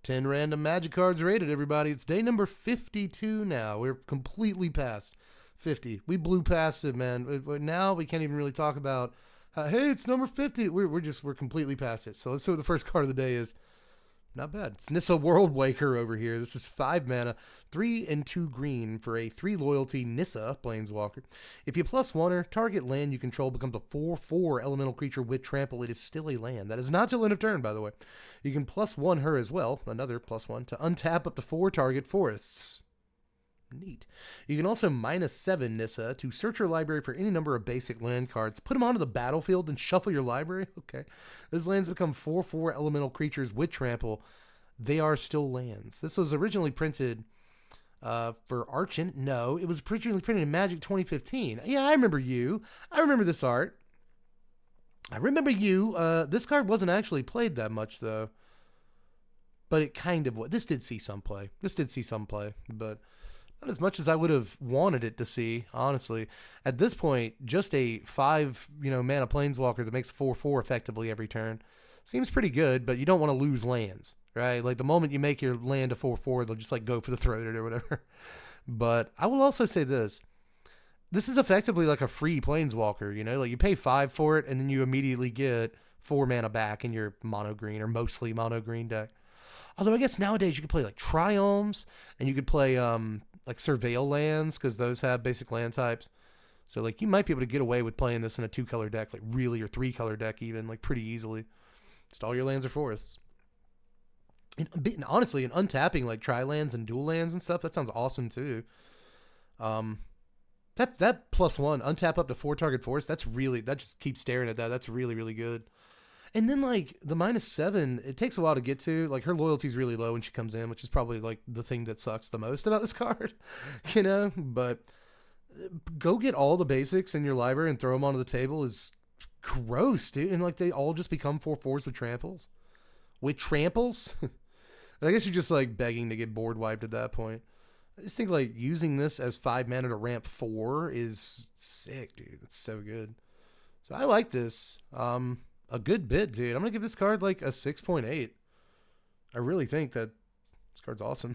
10 random magic cards rated, everybody. It's day number 52 now. We're completely past 50. We blew past it, man. Now we can't even really talk about, hey, it's number 50. We're completely past it. So let's see what the first card of the day is. Not bad. It's Nissa World Waker over here. This is 5 mana, 3 and 2 green for a 3 loyalty Nissa Planeswalker. If you +1 her, target land you control becomes a 4/4 elemental creature with trample. It is still a land. That is not till end of turn, by the way. You can +1 her as well, another +1, to untap up to 4 target forests. Neat. You can also -7 Nissa to search your library for any number of basic land cards, put them onto the battlefield, and shuffle your library. Okay. Those lands become 4/4 elemental creatures with trample. They are still lands. This was originally printed for Archon. No, it was originally printed in Magic 2015. Yeah, I remember you. I remember this art. I remember you. This card wasn't actually played that much, though. But it kind of was. This did see some play. But not as much as I would have wanted it to see, honestly. At this point, just a 5, mana planeswalker that makes 4/4 effectively every turn seems pretty good, but you don't want to lose lands, right? Like the moment you make your land a 4/4, they'll just like go for the throat or whatever. But I will also say this. This is effectively like a free planeswalker, like you pay 5 for it and then you immediately get 4 mana back in your mono green or mostly mono green deck. Although I guess nowadays you could play like Triomes and you could play like Surveil lands because those have basic land types. So like you might be able to get away with playing this in a 2-color deck, like really, or 3-color deck even, like pretty easily. Just all your lands are forests. And honestly, and untapping like tri-lands and dual lands and stuff, that sounds awesome too. That +1, untap up to 4 target forests, that just keeps staring at that. That's really, really good. And then, like, the -7, it takes a while to get to. Like, her loyalty's really low when she comes in, which is probably, like, the thing that sucks the most about this card, But go get all the basics in your library and throw them onto the table is gross, dude. And, like, they all just become 4/4s with tramples. With tramples? I guess you're just, like, begging to get board wiped at that point. I just think, like, using this as 5 mana to ramp 4 is sick, dude. It's so good. So I like this. A good bit, dude. I'm going to give this card like a 6.8. I really think that this card's awesome.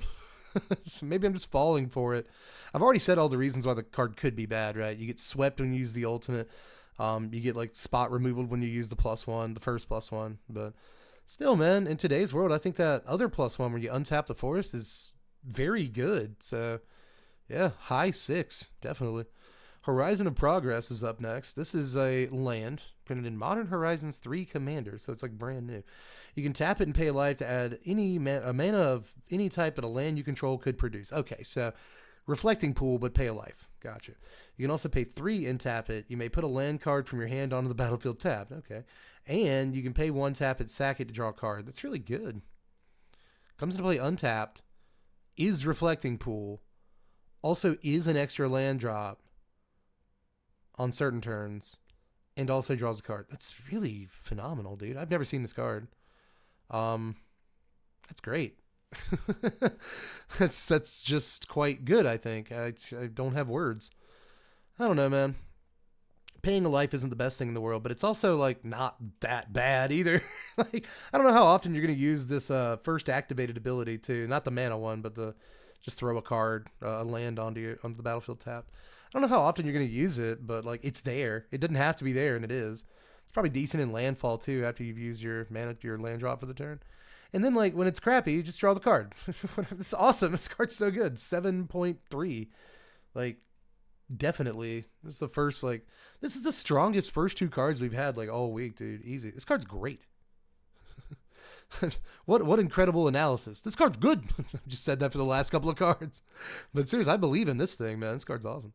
So maybe I'm just falling for it. I've already said all the reasons why the card could be bad, right? You get swept when you use the ultimate. You get like spot removal when you use the +1, the first +1. But still, man, in today's world, I think that other +1 where you untap the forest is very good. So yeah, high 6, definitely. Horizon of Progress is up next. This is a land printed in Modern Horizons 3 Commander, so it's like brand new. You can tap it and pay a life to add a mana of any type that a land you control could produce. Okay, so Reflecting Pool, but pay a life. Gotcha. You can also pay 3 and tap it. You may put a land card from your hand onto the battlefield tapped. Okay. And you can pay 1, tap it, sack it to draw a card. That's really good. Comes into play untapped, is Reflecting Pool, also is an extra land drop on certain turns, and also draws a card. That's really phenomenal, dude. I've never seen this card. That's great. That's just quite good, I think. I don't have words. I don't know, man. Paying a life isn't the best thing in the world, but it's also like not that bad either. Like I don't know how often you're going to use this first activated ability too, not the mana one, but the just throw a card, a land onto the battlefield tapped. I don't know how often you're going to use it, but like it's there. It doesn't have to be there, and it is. It's probably decent in landfall too after you've used your mana, your land drop for the turn. And then like when it's crappy, you just draw the card. This is awesome. This card's so good. 7.3. Like definitely. This is the first this is the strongest first 2 cards we've had like all week, dude. Easy. This card's great. What incredible analysis. This card's good. I just said that for the last couple of cards. But seriously, I believe in this thing, man. This card's awesome.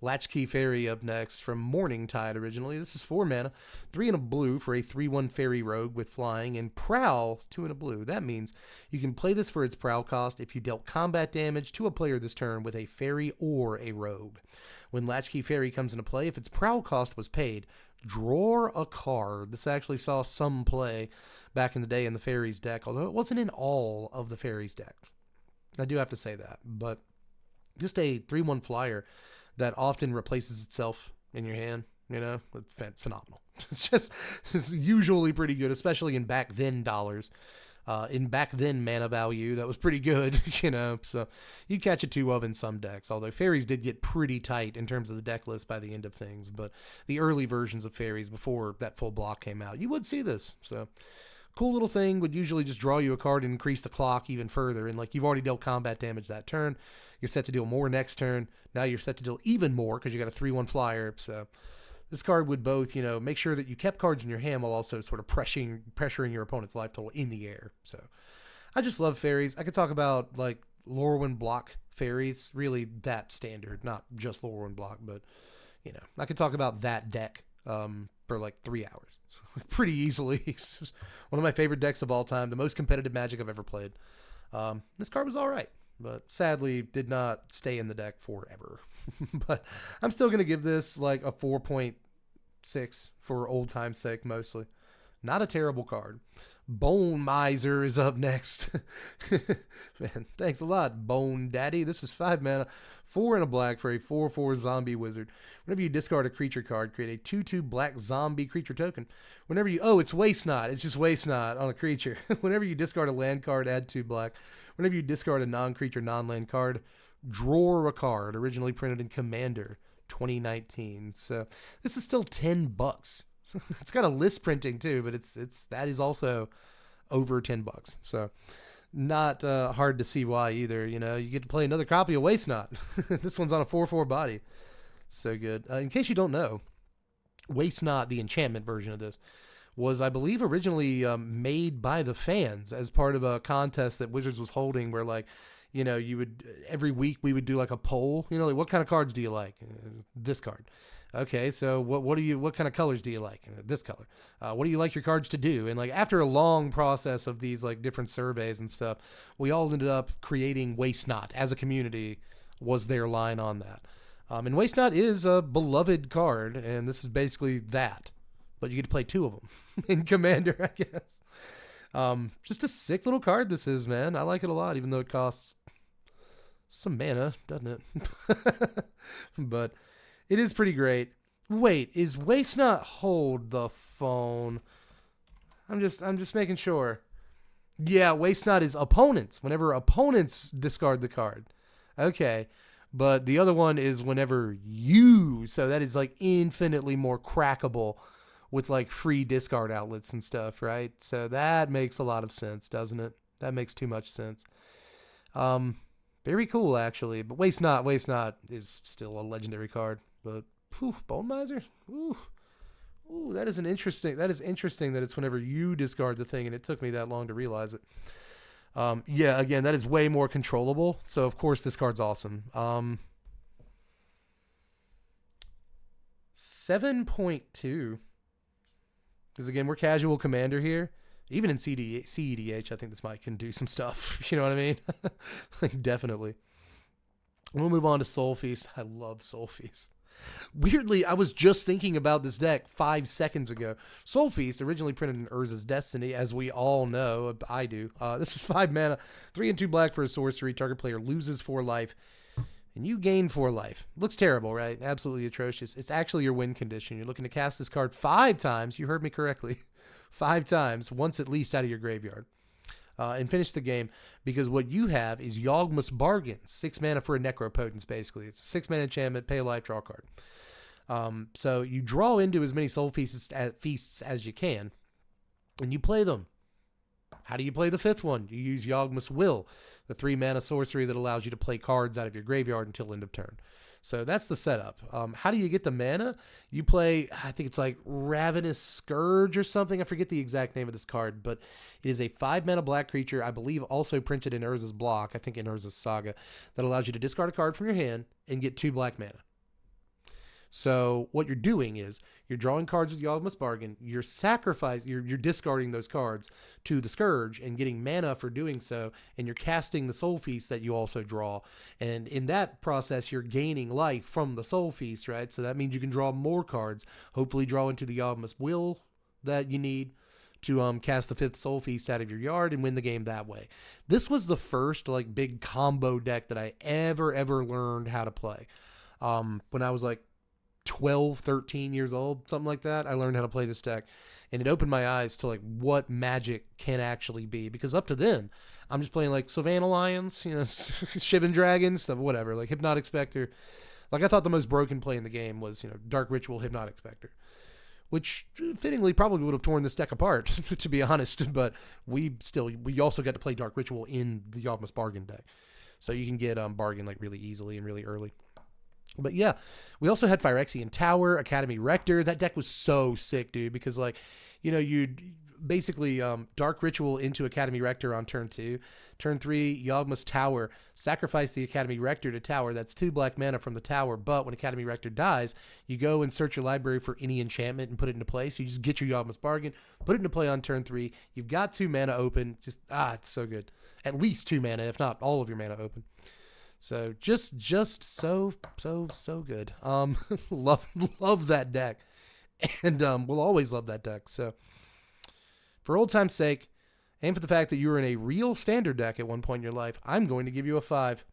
Latchkey Fairy up next from Morningtide originally. This is 4 mana, 3 and a blue for a 3/1 fairy rogue with flying, and prowl 2 and a blue. That means you can play this for its prowl cost if you dealt combat damage to a player this turn with a fairy or a rogue. When Latchkey Fairy comes into play, if its prowl cost was paid, draw a card. This actually saw some play back in the day in the fairies deck, although it wasn't in all of the fairies deck. I do have to say that, but just a 3/1 flyer that often replaces itself in your hand, phenomenal. It's usually pretty good, especially in back then dollars. In back then mana value, that was pretty good, you know. So you'd catch a 2 of in some decks, although fairies did get pretty tight in terms of the deck list by the end of things. But the early versions of fairies before that full block came out, you would see this. So cool little thing, would usually just draw you a card and increase the clock even further. And like, you've already dealt combat damage that turn, you're set to deal more next turn. Now you're set to deal even more because you got a 3/1 flyer. So this card would both, you know, make sure that you kept cards in your hand while also sort of pressuring your opponent's life total in the air. So I just love fairies. I could talk about like Lorwyn block fairies, really that standard, not just Lorwyn block, but you know, I could talk about that deck for like 3 hours pretty easily. It's one of my favorite decks of all time, the most competitive Magic I've ever played. This card was all right, but sadly did not stay in the deck forever. But I'm still going to give this like a 4.6 for old time's sake, mostly. Not a terrible card. Bone Meiser is up next. Man, thanks a lot, Bone Daddy. This is 5 mana, 4 and a black for a 4/4 zombie wizard. Whenever you discard a creature card, create a 2/2 black zombie creature token. Whenever you, it's Waste Not. It's just Waste Not on a creature. Whenever you discard a land card, add 2 black. Whenever you discard a non-creature, non-land card, draw a card. Originally printed in Commander 2019. So this is still $10. It's got a list printing too, but that is also over $10. So not hard to see why either. You know, you get to play another copy of Waste Not. This one's on a 4/4 body. So good. In case you don't know, Waste Not, the enchantment version of this, was, I believe, originally made by the fans as part of a contest that Wizards was holding where, like, you know, you would, every week we would do like a poll, you know, like, what kind of cards do you like? This card. Okay, so what kind of colors do you like? This color. What do you like your cards to do? And like, after a long process of these like different surveys and stuff, we all ended up creating Waste Not as a community, was their line on that. And Waste Not is a beloved card, and this is basically that. But you get to play 2 of them in Commander, I guess. Just a sick little card this is, man. I like it a lot, even though it costs some mana, doesn't it? But it is pretty great. Wait, is Waste Not, hold the phone? I'm just making sure. Yeah, Waste Not is opponents. Whenever opponents discard the card. Okay. But the other one is whenever you, so that is like infinitely more crackable with like free discard outlets and stuff, right? So that makes a lot of sense, doesn't it? That makes too much sense. Very cool actually, but Waste Not is still a legendary card. But Bone Miser, ooh, that is interesting that it's whenever you discard the thing, and it took me that long to realize it. Yeah, again, that is way more controllable. So of course this card's awesome. 7.2. Because again, we're casual Commander here. Even in CEDH, I think this might can do some stuff. You know what I mean? Like, definitely. We'll move on to Soul Feast. I love Soul Feast. Weirdly, I was just thinking about this deck 5 seconds ago. Soul Feast, originally printed in Urza's Destiny, as we all know. I do. This is 5 mana, 3 and 2 black for a sorcery. Target player loses 4 life, and you gain 4 life. Looks terrible, right? Absolutely atrocious. It's actually your win condition. You're looking to cast this card 5 times. You heard me correctly. 5 times, once at least out of your graveyard. And finish the game, because what you have is Yawgmoth's Bargain. 6 mana for a Necropotence, basically. It's a 6 mana enchantment, pay a life, draw a card. So you draw into as many Soul Feasts as you can, and you play them. How do you play the 5th one? You use Yawgmoth's Will, the 3 mana sorcery that allows you to play cards out of your graveyard until end of turn. So that's the setup. How do you get the mana? You play, I think it's like Ravenous Scourge or something. I forget the exact name of this card, but it is a 5 mana black creature, I believe also printed in Urza's block, I think in Urza's Saga, that allows you to discard a card from your hand and get 2 black mana. So what you're doing is you're drawing cards with Yawgmoth's Bargain. You're discarding those cards to the Scourge and getting mana for doing so, and you're casting the Soul Feast that you also draw. And in that process, you're gaining life from the Soul Feast, right? So that means you can draw more cards, hopefully draw into the Yawgmoth's Will that you need to cast the 5th Soul Feast out of your yard and win the game that way. This was the first like big combo deck that I ever learned how to play. When I was like 12, 13 years old, something like that, I learned how to play this deck. And it opened my eyes to like what Magic can actually be, because up to then I'm just playing like Savannah Lions, you know, Shivan Dragons, stuff, whatever, like Hypnotic Spectre. Like I thought the most broken play in the game was, you know, Dark Ritual, Hypnotic Spectre, which fittingly probably would have torn this deck apart, to be honest. But we also got to play Dark Ritual in the Yawgmoth's Bargain deck. So you can get Bargain like really easily and really early. But yeah, we also had Phyrexian Tower, Academy Rector. That deck was so sick, dude, because like, you know, you'd basically Dark Ritual into Academy Rector on turn 2. Turn 3, Yawgmoth's Tower, sacrifice the Academy Rector to Tower. That's 2 black mana from the Tower, but when Academy Rector dies, you go and search your library for any enchantment and put it into play. So you just get your Yawgmoth's Bargain, put it into play on turn 3. You've got 2 mana open. Just, it's so good. At least 2 mana, if not all of your mana open. So just so good. Love that deck. And we'll always love that deck. So for old time's sake, and for the fact that you were in a real standard deck at one point in your life, I'm going to give you a 5.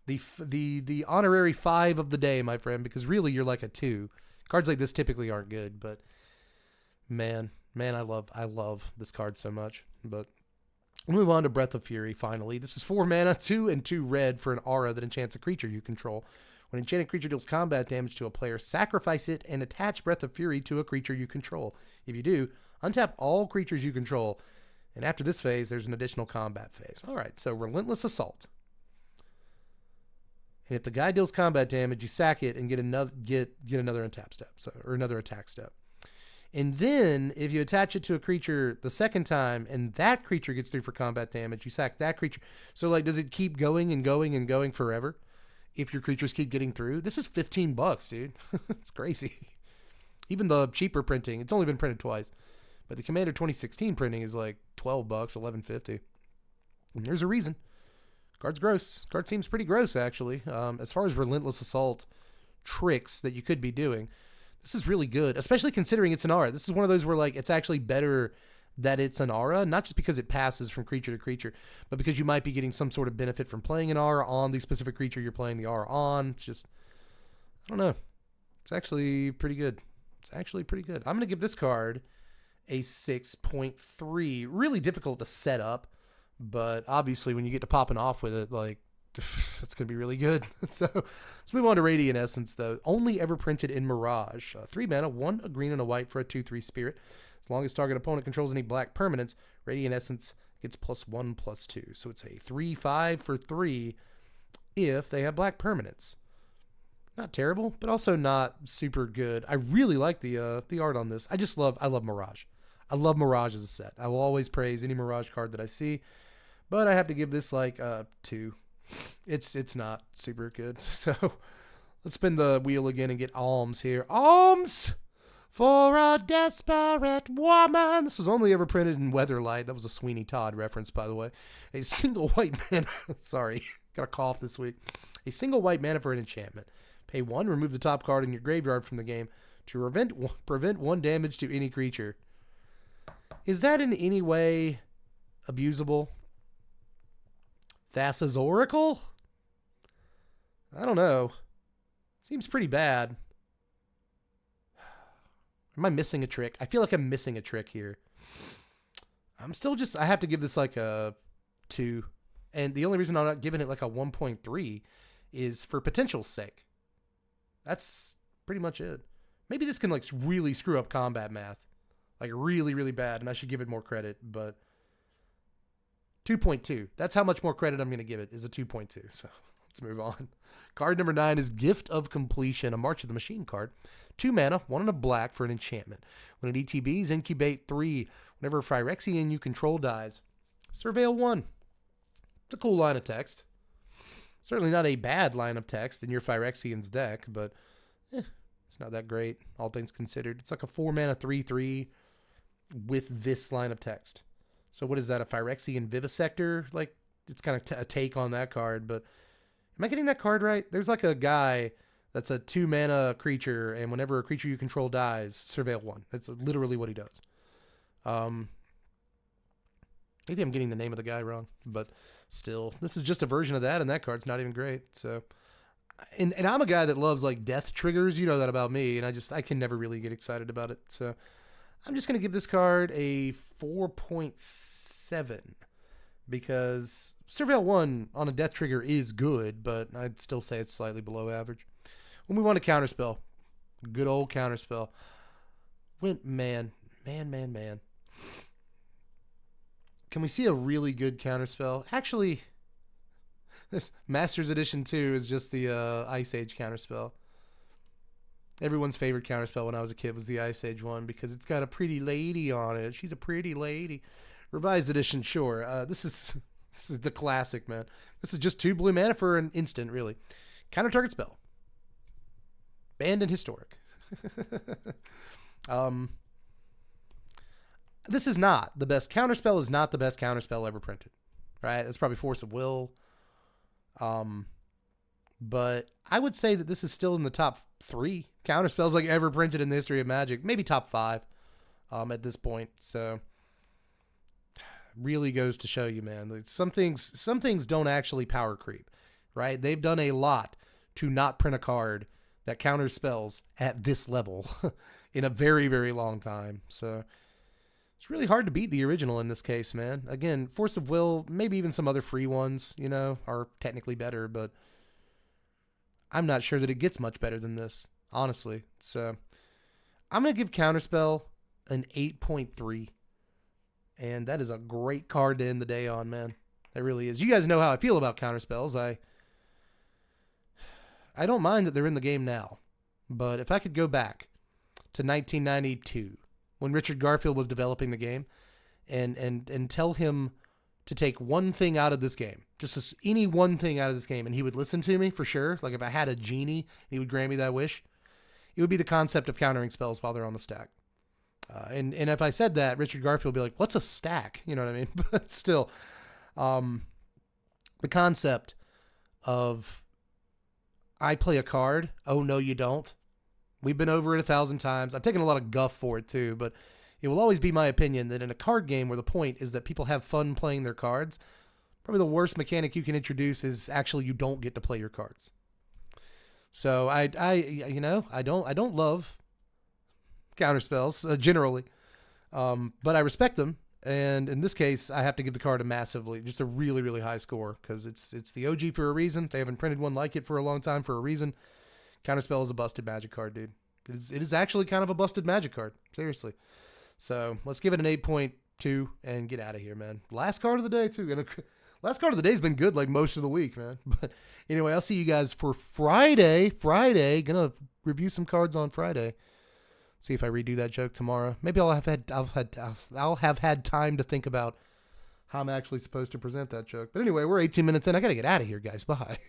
The honorary 5 of the day, my friend, because really you're like a 2. Cards like this typically aren't good, but man, I love this card so much. But we'll move on to Breath of Fury, finally. This is 4 mana, 2 and 2 red for an aura that enchants a creature you control. When an enchanted creature deals combat damage to a player, sacrifice it and attach Breath of Fury to a creature you control. If you do, untap all creatures you control. And after this phase, there's an additional combat phase. All right, so Relentless Assault. And if the guy deals combat damage, you sack it and get another untap step, or another attack step. And then if you attach it to a creature the second time and that creature gets through for combat damage, you sack that creature. So like, does it keep going and going and going forever if your creatures keep getting through? This is $15, dude. It's crazy. Even the cheaper printing, it's only been printed twice. But the Commander 2016 printing is like $12, $11.50. And there's a reason. Card's gross. Card seems pretty gross, actually. As far as Relentless Assault tricks that you could be doing, this is really good, especially considering it's an aura. This is one of those where like it's actually better that it's an aura, not just because it passes from creature to creature, but because you might be getting some sort of benefit from playing an aura on the specific creature you're playing the aura on. It's just, I don't know. It's actually pretty good. I'm going to give this card a 6.3. Really difficult to set up, but obviously when you get to popping off with it, like, it's going to be really good. So let's move on to Radiant Essence, though. Only ever printed in Mirage. 3 mana, 1 a green and a white for a 2/3 spirit. As long as target opponent controls any black permanents, Radiant Essence gets +1/+2. So it's a 3/5 for 3 if they have black permanents. Not terrible, but also not super good. I really like the art on this. I love Mirage. I love Mirage as a set. I will always praise any Mirage card that I see, but I have to give this like 2. It's not super good. So let's spin the wheel again and get alms here. Alms for a desperate woman. This was only ever printed in Weatherlight. That was a Sweeney Todd reference, by the way. A single white mana. Sorry, got a cough this week. A single white mana for an enchantment. Pay 1, remove the top card in your graveyard from the game to prevent 1 damage to any creature. Is that in any way abusable? Thassa's Oracle? I don't know. Seems pretty bad. Am I missing a trick? I feel like I'm missing a trick here. I have to give this like a 2. And the only reason I'm not giving it like a 1.3 is for potential's sake. That's pretty much it. Maybe this can like really screw up combat math. Like really, really bad, and I should give it more credit, but 2.2. That's how much more credit I'm going to give it, is a 2.2. So let's move on. Card number 9 is Gift of Completion, a March of the Machine card. 2 mana, 1 and a black for an enchantment. When it ETBs, incubate 3. Whenever a Phyrexian you control dies, surveil 1. It's a cool line of text. Certainly not a bad line of text in your Phyrexian's deck, but it's not that great, all things considered. It's like a 4 mana 3/3 with this line of text. So what is that, a Phyrexian Vivisector? Like, it's kind of a take on that card, but am I getting that card right? There's like a guy that's a 2 mana creature, and whenever a creature you control dies, surveil 1. That's literally what he does. Maybe I'm getting the name of the guy wrong, but still, this is just a version of that, and that card's not even great. So, and I'm a guy that loves like death triggers. You know that about me, and I can never really get excited about it. So I'm just going to give this card a 4.7 because Surveil 1 on a Death Trigger is good, but I'd still say it's slightly below average. We'll move on to Counterspell. Good old Counterspell. Man. Can we see a really good Counterspell? Actually, this Masters Edition 2 is just the Ice Age Counterspell. Everyone's favorite Counterspell when I was a kid was the Ice Age one because it's got a pretty lady on it. She's a pretty lady. Revised Edition, sure. This is the classic, man. This is just 2 blue mana for an instant, really. Counter target spell. Banned and historic. This is not the best Counterspell. Is not the best Counterspell ever printed, right? That's probably Force of Will. But I would say that this is still in the top 3 Counterspells like ever printed in the history of Magic. Maybe top 5 at this point. So really goes to show you, man. Like some things don't actually power creep, right? They've done a lot to not print a card that counters spells at this level in a very, very long time. So it's really hard to beat the original in this case, man. Again, Force of Will, maybe even some other free ones, you know, are technically better, but I'm not sure that it gets much better than this, honestly. So I'm going to give Counterspell an 8.3. And that is a great card to end the day on, man. It really is. You guys know how I feel about Counterspells. I don't mind that they're in the game now. But if I could go back to 1992, when Richard Garfield was developing the game, and tell him to take one thing out of this game, just any one thing out of this game, and he would listen to me for sure. Like if I had a genie, he would grant me that wish. It would be the concept of countering spells while they're on the stack. And if I said that, Richard Garfield would be like, "What's a stack?" You know what I mean? But still, the concept of I play a card. Oh no, you don't. We've been over it 1,000 times. I've taken a lot of guff for it too, but it will always be my opinion that in a card game where the point is that people have fun playing their cards, probably the worst mechanic you can introduce is actually you don't get to play your cards. So I don't love counterspells generally, but I respect them. And in this case, I have to give the card just a really, really high score because it's the OG for a reason. They haven't printed one like it for a long time for a reason. Counterspell is a busted Magic card, dude. It is actually kind of a busted Magic card, seriously. So let's give it an 8.2 and get out of here, man. Last card of the day too. And last card of the day has been good like most of the week, man. But anyway, I'll see you guys for Friday. Gonna review some cards on Friday. See if I redo that joke tomorrow. Maybe I'll have had time to think about how I'm actually supposed to present that joke. But anyway, we're 18 minutes in. I gotta get out of here, guys. Bye.